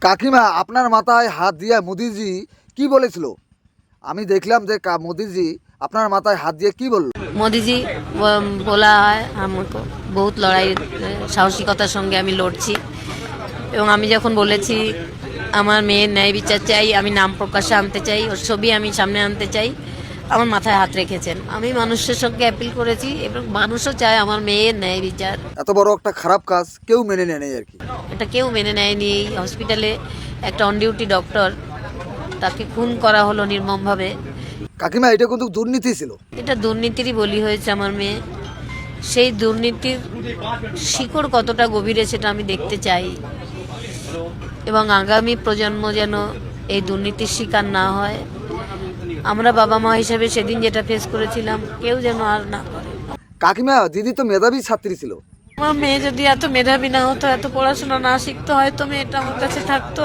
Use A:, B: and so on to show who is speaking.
A: কাকিমা, আপনার মাথায় হাত দিয়ে মোদিজি কি বলেছিল? আমি দেখলাম যে মোদিজি আপনার মাথায় হাত দিয়ে কি বলল?
B: मोदी जी बोला है हमको बहुत লড়াই সাহসিকতার সঙ্গে আমি লড়ছি এবং আমি যখন বলেছি আমার মেয়ের ন্যায় বিচার চাই, আমি নাম প্রকাশে আনতে চাই, ওর ছবি আমি সামনে আনতে চাই, আমার মাথায় হাত রেখেছেন। আমি মানুষের সঙ্গে অ্যাপিল করেছি এবং মানুষও চায় আমার মেয়ের ন্যায় বিচার।
A: এত বড় একটা খারাপ কাজ কেউ মেনে নেয় নাই আর কি।
B: এটা কেউ মেনে নেয়নি। এই হসপিটালে একটা অন ডিউটি ডক্টর, তাকে খুন করা হলো নির্মমভাবে।
A: কাকিমা, এটা কিন্তু দুর্নীতি ছিল।
B: এটা দুর্নীতিরই বলি হয়েছে আমার মেয়ে। সেই দুর্নীতির শিকড় কতটা গভীরে সেটা আমি দেখতে চাই এবং আগামী প্রজন্ম যেন এই দুর্নীতির শিকার না হয়। আমরা বাবা মা হিসেবে সেদিন যেটা ফেস করেছিলাম কেউ যেন আর না করে।
A: কাকিমা, দিদি তো মেধাবী ছাত্রী ছিল।
B: আমার মেয়ে যদি এত মেধাবী না হতো, এত পড়াশোনা না শিখতো, হয়তো মেয়েটা আমার কাছে থাকতো।